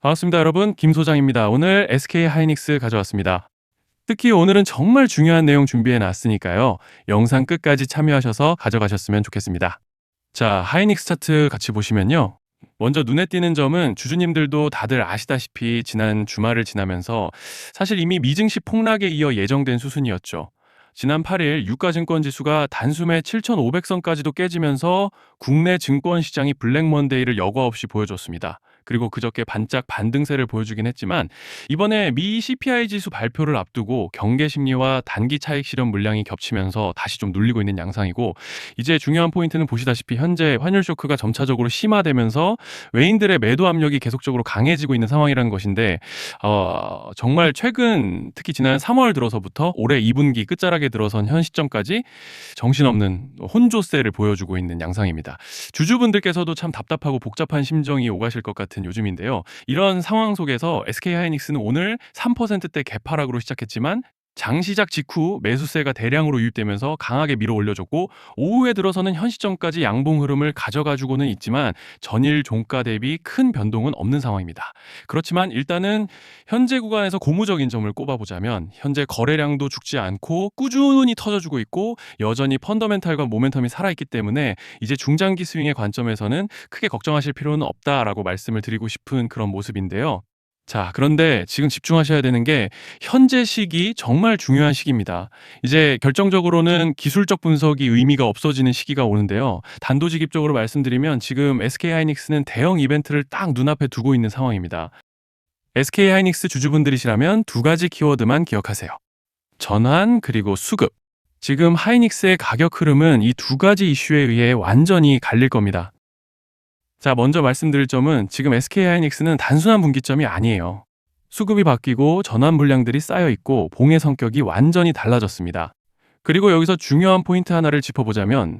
반갑습니다, 여러분. 김 소장입니다. 오늘 SK 하이닉스 가져왔습니다. 특히 오늘은 정말 중요한 내용 준비해 놨으니까요. 영상 끝까지 참여하셔서 가져가셨으면 좋겠습니다. 자, 하이닉스 차트 같이 보시면요. 먼저 눈에 띄는 점은 주주님들도 다들 아시다시피 지난 주말을 지나면서 사실 이미 미증시 폭락에 이어 예정된 수순이었죠. 지난 8일 유가증권 지수가 단숨에 7,500선까지도 깨지면서 국내 증권 시장이 블랙먼데이를 여과 없이 보여줬습니다. 그리고 그저께 반짝 반등세를 보여주긴 했지만 이번에 미 CPI 지수 발표를 앞두고 경계 심리와 단기 차익 실현 물량이 겹치면서 다시 좀 눌리고 있는 양상이고, 이제 중요한 포인트는 보시다시피 현재 환율 쇼크가 점차적으로 심화되면서 외인들의 매도 압력이 계속적으로 강해지고 있는 상황이라는 것인데, 정말 최근 특히 지난 3월 들어서부터 올해 2분기 끝자락에 들어선 현 시점까지 정신없는 혼조세를 보여주고 있는 양상입니다. 주주분들께서도 참 답답하고 복잡한 심정이 오가실 것 같은 요즘인데요. 이런 상황 속에서 SK하이닉스는 오늘 3%대 개파락으로 시작했지만 장시작 직후 매수세가 대량으로 유입되면서 강하게 밀어 올려줬고, 오후에 들어서는 현 시점까지 양봉 흐름을 가져가주고는 있지만 전일 종가 대비 큰 변동은 없는 상황입니다. 그렇지만 일단은 현재 구간에서 고무적인 점을 꼽아보자면 현재 거래량도 죽지 않고 꾸준히 터져주고 있고 여전히 펀더멘탈과 모멘텀이 살아있기 때문에 이제 중장기 스윙의 관점에서는 크게 걱정하실 필요는 없다라고 말씀을 드리고 싶은 그런 모습인데요. 자, 그런데 지금 집중하셔야 되는 게 현재 시기 정말 중요한 시기입니다. 이제 결정적으로는 기술적 분석이 의미가 없어지는 시기가 오는데요. 단도직입적으로 말씀드리면 지금 SK하이닉스는 대형 이벤트를 딱 눈앞에 두고 있는 상황입니다. SK하이닉스 주주분들이시라면 두 가지 키워드만 기억하세요. 전환 그리고 수급. 지금 하이닉스의 가격 흐름은 이 두 가지 이슈에 의해 완전히 갈릴 겁니다. 자, 먼저 말씀드릴 점은 지금 SK하이닉스는 단순한 분기점이 아니에요. 수급이 바뀌고 전환 물량들이 쌓여 있고 봉의 성격이 완전히 달라졌습니다. 그리고 여기서 중요한 포인트 하나를 짚어보자면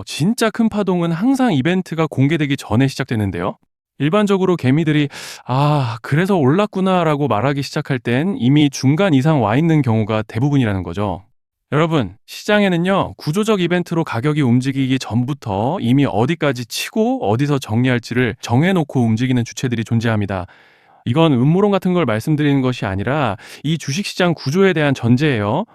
진짜 큰 파동은 항상 이벤트가 공개되기 전에 시작되는데요. 일반적으로 개미들이 그래서 올랐구나라고 말하기 시작할 땐 이미 중간 이상 와 있는 경우가 대부분이라는 거죠. 여러분, 시장에는요, 구조적 이벤트로 가격이 움직이기 전부터 이미 어디까지 치고 어디서 정리할지를 정해놓고 움직이는 주체들이 존재합니다. 이건 음모론 같은 걸 말씀드리는 것이 아니라 이 주식시장 구조에 대한 전제예요.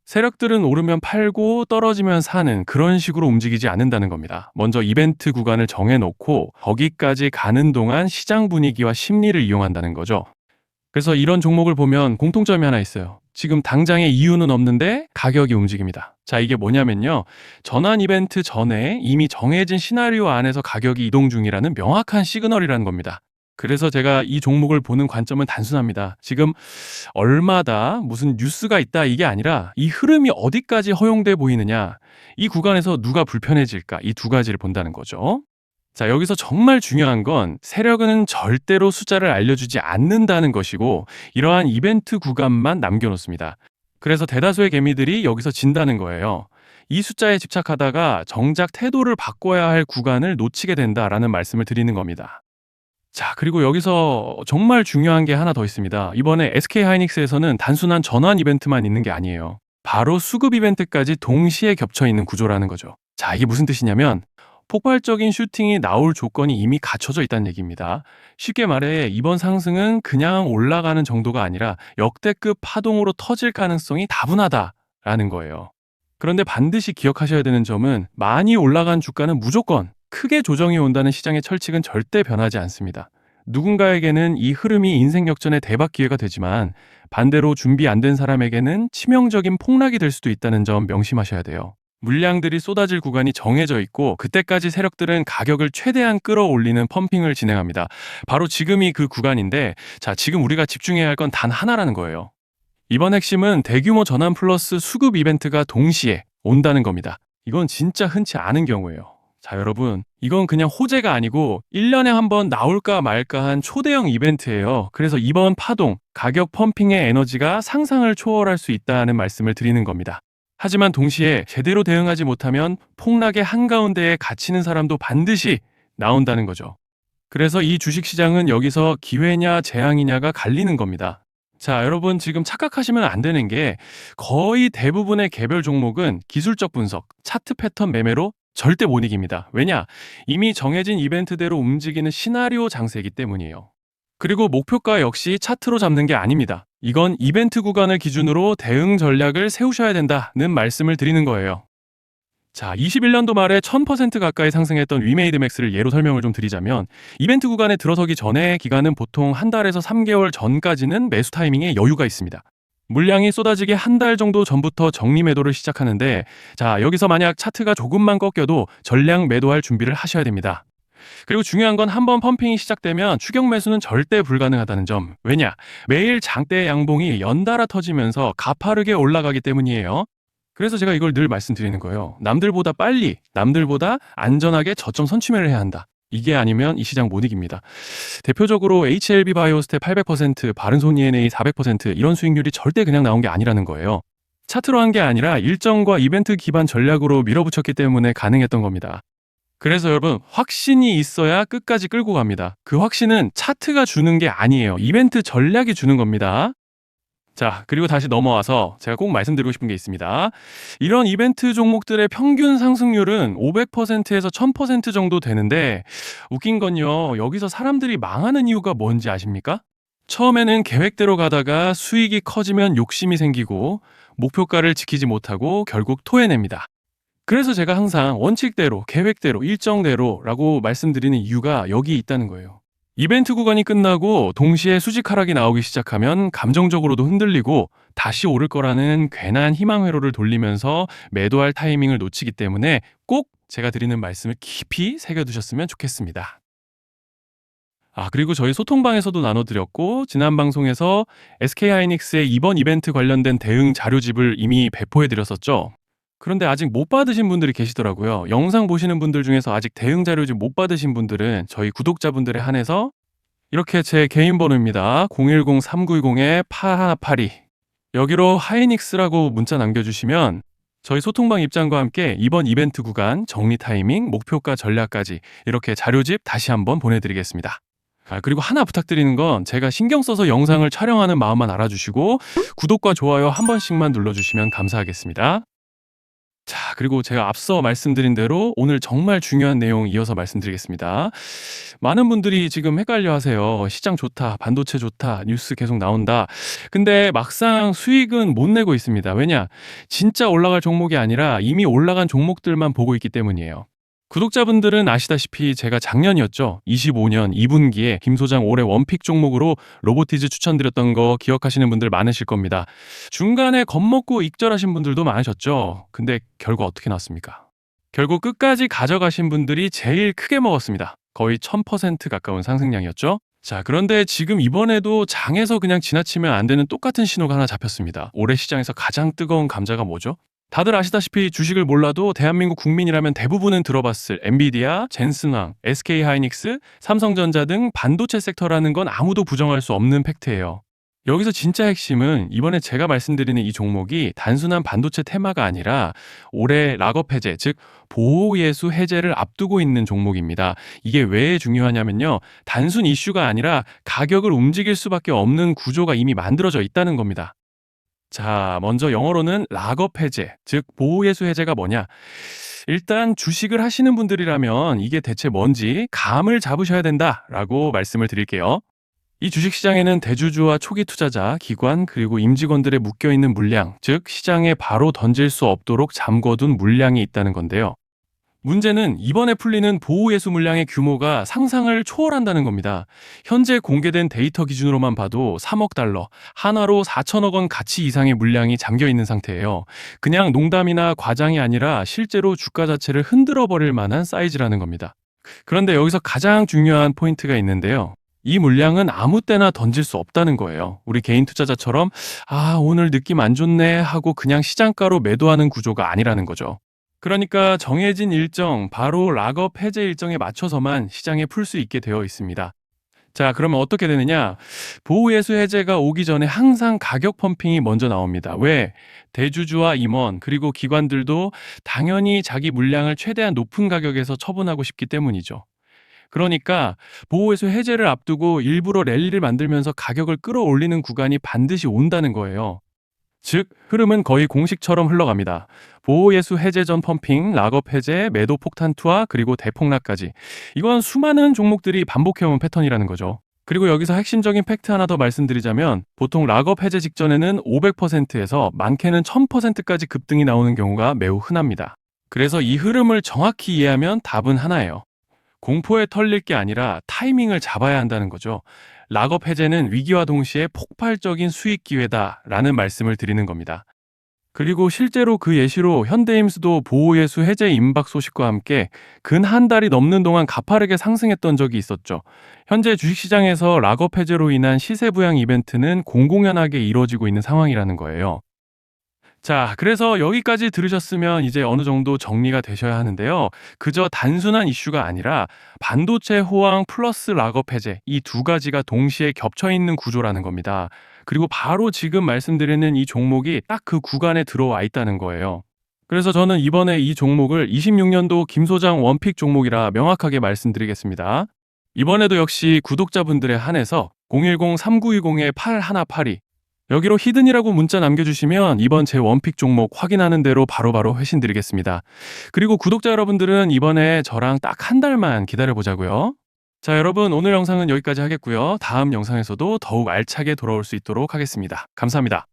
세력들은 오르면 팔고 떨어지면 사는 그런 식으로 움직이지 않는다는 겁니다. 먼저 이벤트 구간을 정해놓고 거기까지 가는 동안 시장 분위기와 심리를 이용한다는 거죠. 그래서 이런 종목을 보면 공통점이 하나 있어요. 지금 당장의 이유는 없는데 가격이 움직입니다. 자, 이게 뭐냐면요. 전환 이벤트 전에 이미 정해진 시나리오 안에서 가격이 이동 중이라는 명확한 시그널이라는 겁니다. 그래서 제가 이 종목을 보는 관점은 단순합니다. 지금 얼마다 무슨 뉴스가 있다 이게 아니라 이 흐름이 어디까지 허용돼 보이느냐, 이 구간에서 누가 불편해질까, 이 두 가지를 본다는 거죠. 자, 여기서 정말 중요한 건 세력은 절대로 숫자를 알려주지 않는다는 것이고 이러한 이벤트 구간만 남겨놓습니다. 그래서 대다수의 개미들이 여기서 진다는 거예요. 이 숫자에 집착하다가 정작 태도를 바꿔야 할 구간을 놓치게 된다라는 말씀을 드리는 겁니다. 자, 그리고 여기서 정말 중요한 게 하나 더 있습니다. 이번에 SK하이닉스에서는 단순한 전환 이벤트만 있는 게 아니에요. 바로 수급 이벤트까지 동시에 겹쳐 있는 구조라는 거죠. 자, 이게 무슨 뜻이냐면 폭발적인 슈팅이 나올 조건이 이미 갖춰져 있다는 얘기입니다. 쉽게 말해 이번 상승은 그냥 올라가는 정도가 아니라 역대급 파동으로 터질 가능성이 다분하다라는 거예요. 그런데 반드시 기억하셔야 되는 점은 많이 올라간 주가는 무조건 크게 조정이 온다는 시장의 철칙은 절대 변하지 않습니다. 누군가에게는 이 흐름이 인생 역전의 대박 기회가 되지만 반대로 준비 안 된 사람에게는 치명적인 폭락이 될 수도 있다는 점 명심하셔야 돼요. 물량들이 쏟아질 구간이 정해져 있고 그때까지 세력들은 가격을 최대한 끌어올리는 펌핑을 진행합니다. 바로 지금이 그 구간인데, 자, 지금 우리가 집중해야 할 건 단 하나라는 거예요. 이번 핵심은 대규모 전환 플러스 수급 이벤트가 동시에 온다는 겁니다. 이건 진짜 흔치 않은 경우예요. 자, 여러분, 이건 그냥 호재가 아니고 1년에 한 번 나올까 말까 한 초대형 이벤트예요. 그래서 이번 파동, 가격 펌핑의 에너지가 상상을 초월할 수 있다는 말씀을 드리는 겁니다. 하지만 동시에 제대로 대응하지 못하면 폭락의 한가운데에 갇히는 사람도 반드시 나온다는 거죠. 그래서 이 주식시장은 여기서 기회냐 재앙이냐가 갈리는 겁니다. 자, 여러분, 지금 착각하시면 안 되는 게 거의 대부분의 개별 종목은 기술적 분석, 차트 패턴 매매로 절대 못 이깁니다. 왜냐? 이미 정해진 이벤트대로 움직이는 시나리오 장세이기 때문이에요. 그리고 목표가 역시 차트로 잡는 게 아닙니다. 이건 이벤트 구간을 기준으로 대응 전략을 세우셔야 된다는 말씀을 드리는 거예요. 자, 21년도 말에 1000% 가까이 상승했던 위메이드 맥스를 예로 설명을 좀 드리자면 이벤트 구간에 들어서기 전에 기간은 보통 한 달에서 3개월 전까지는 매수 타이밍에 여유가 있습니다. 물량이 쏟아지기 한 달 정도 전부터 정리 매도를 시작하는데 자, 여기서 만약 차트가 조금만 꺾여도 전량 매도할 준비를 하셔야 됩니다. 그리고 중요한 건 한번 펌핑이 시작되면 추격 매수는 절대 불가능하다는 점. 왜냐? 매일 장대 양봉이 연달아 터지면서 가파르게 올라가기 때문이에요. 그래서 제가 이걸 늘 말씀드리는 거예요. 남들보다 빨리, 남들보다 안전하게 저점 선취매를 해야 한다. 이게 아니면 이 시장 못 이깁니다. 대표적으로 HLB 바이오스텝 800%, 바른손 ENA 400% 이런 수익률이 절대 그냥 나온 게 아니라는 거예요. 차트로 한 게 아니라 일정과 이벤트 기반 전략으로 밀어붙였기 때문에 가능했던 겁니다. 그래서 여러분, 확신이 있어야 끝까지 끌고 갑니다. 그 확신은 차트가 주는 게 아니에요. 이벤트 전략이 주는 겁니다. 자, 그리고 다시 넘어와서 제가 꼭 말씀드리고 싶은 게 있습니다. 이런 이벤트 종목들의 평균 상승률은 500%에서 1000% 정도 되는데 웃긴 건요. 여기서 사람들이 망하는 이유가 뭔지 아십니까? 처음에는 계획대로 가다가 수익이 커지면 욕심이 생기고 목표가를 지키지 못하고 결국 토해냅니다. 그래서 제가 항상 원칙대로, 계획대로, 일정대로라고 말씀드리는 이유가 여기 있다는 거예요. 이벤트 구간이 끝나고 동시에 수직 하락이 나오기 시작하면 감정적으로도 흔들리고 다시 오를 거라는 괜한 희망 회로를 돌리면서 매도할 타이밍을 놓치기 때문에 꼭 제가 드리는 말씀을 깊이 새겨두셨으면 좋겠습니다. 그리고 저희 소통방에서도 나눠드렸고 지난 방송에서 SK하이닉스의 이번 이벤트 관련된 대응 자료집을 이미 배포해드렸었죠. 그런데 아직 못 받으신 분들이 계시더라고요. 영상 보시는 분들 중에서 아직 대응 자료집 못 받으신 분들은 저희 구독자분들에 한해서 이렇게 제 개인 번호입니다. 010-3910-8182 여기로 하이닉스라고 문자 남겨주시면 저희 소통방 입장과 함께 이번 이벤트 구간 정리 타이밍, 목표가 전략까지 이렇게 자료집 다시 한번 보내드리겠습니다. 그리고 하나 부탁드리는 건 제가 신경 써서 영상을 촬영하는 마음만 알아주시고 구독과 좋아요 한 번씩만 눌러주시면 감사하겠습니다. 자, 그리고 제가 앞서 말씀드린 대로 오늘 정말 중요한 내용 이어서 말씀드리겠습니다. 많은 분들이 지금 헷갈려 하세요. 시장 좋다, 반도체 좋다, 뉴스 계속 나온다. 근데 막상 수익은 못 내고 있습니다. 왜냐? 진짜 올라갈 종목이 아니라 이미 올라간 종목들만 보고 있기 때문이에요. 구독자분들은 아시다시피 제가 작년이었죠. 25년 2분기에 김 소장 올해 원픽 종목으로 로보티즈 추천드렸던 거 기억하시는 분들 많으실 겁니다. 중간에 겁먹고 익절하신 분들도 많으셨죠. 근데 결과 어떻게 나왔습니까? 결국 끝까지 가져가신 분들이 제일 크게 먹었습니다. 거의 1000% 가까운 상승량이었죠. 자, 그런데 지금 이번에도 장에서 그냥 지나치면 안 되는 똑같은 신호가 하나 잡혔습니다. 올해 시장에서 가장 뜨거운 감자가 뭐죠? 다들 아시다시피 주식을 몰라도 대한민국 국민이라면 대부분은 들어봤을 엔비디아, 젠슨왕, SK하이닉스, 삼성전자 등 반도체 섹터라는 건 아무도 부정할 수 없는 팩트예요. 여기서 진짜 핵심은 이번에 제가 말씀드리는 이 종목이 단순한 반도체 테마가 아니라 올해 락업 해제, 즉 보호예수 해제를 앞두고 있는 종목입니다. 이게 왜 중요하냐면요. 단순 이슈가 아니라 가격을 움직일 수밖에 없는 구조가 이미 만들어져 있다는 겁니다. 자, 먼저 영어로는 락업 해제, 즉 보호예수 해제가 뭐냐? 일단 주식을 하시는 분들이라면 이게 대체 뭔지 감을 잡으셔야 된다라고 말씀을 드릴게요. 이 주식시장에는 대주주와 초기 투자자, 기관, 그리고 임직원들의 묶여있는 물량, 즉 시장에 바로 던질 수 없도록 잠궈둔 물량이 있다는 건데요. 문제는 이번에 풀리는 보호예수 물량의 규모가 상상을 초월한다는 겁니다. 현재 공개된 데이터 기준으로만 봐도 3억 달러, 하나로 4천억 원 가치 이상의 물량이 잠겨 있는 상태예요. 그냥 농담이나 과장이 아니라 실제로 주가 자체를 흔들어 버릴 만한 사이즈라는 겁니다. 그런데 여기서 가장 중요한 포인트가 있는데요. 이 물량은 아무 때나 던질 수 없다는 거예요. 우리 개인 투자자처럼 오늘 느낌 안 좋네 하고 그냥 시장가로 매도하는 구조가 아니라는 거죠. 그러니까 정해진 일정, 바로 락업 해제 일정에 맞춰서만 시장에 풀 수 있게 되어 있습니다. 자, 그러면 어떻게 되느냐? 보호예수 해제가 오기 전에 항상 가격 펌핑이 먼저 나옵니다. 왜? 대주주와 임원, 그리고 기관들도 당연히 자기 물량을 최대한 높은 가격에서 처분하고 싶기 때문이죠. 그러니까 보호예수 해제를 앞두고 일부러 랠리를 만들면서 가격을 끌어올리는 구간이 반드시 온다는 거예요. 즉, 흐름은 거의 공식처럼 흘러갑니다. 보호예수 해제 전 펌핑, 락업 해제, 매도 폭탄 투하, 그리고 대폭락까지. 이건 수많은 종목들이 반복해온 패턴이라는 거죠. 그리고 여기서 핵심적인 팩트 하나 더 말씀드리자면 보통 락업 해제 직전에는 500%에서 많게는 1000%까지 급등이 나오는 경우가 매우 흔합니다. 그래서 이 흐름을 정확히 이해하면 답은 하나예요. 공포에 털릴 게 아니라 타이밍을 잡아야 한다는 거죠. 락업 해제는 위기와 동시에 폭발적인 수익 기회다라는 말씀을 드리는 겁니다. 그리고 실제로 그 예시로 현대임수도 보호예수 해제 임박 소식과 함께 근 한 달이 넘는 동안 가파르게 상승했던 적이 있었죠. 현재 주식시장에서 락업 해제로 인한 시세 부양 이벤트는 공공연하게 이루어지고 있는 상황이라는 거예요. 자, 그래서 여기까지 들으셨으면 이제 어느 정도 정리가 되셔야 하는데요. 그저 단순한 이슈가 아니라 반도체 호황 플러스 락업 해제 이 두 가지가 동시에 겹쳐 있는 구조라는 겁니다. 그리고 바로 지금 말씀드리는 이 종목이 딱 그 구간에 들어와 있다는 거예요. 그래서 저는 이번에 이 종목을 26년도 김 소장 원픽 종목이라 명확하게 말씀드리겠습니다. 이번에도 역시 구독자분들에 한해서 010-3920-8182 여기로 히든이라고 문자 남겨주시면 이번 제 원픽 종목 확인하는 대로 바로바로 회신 드리겠습니다. 그리고 구독자 여러분들은 이번에 저랑 딱 한 달만 기다려보자고요. 자, 여러분 오늘 영상은 여기까지 하겠고요. 다음 영상에서도 더욱 알차게 돌아올 수 있도록 하겠습니다. 감사합니다.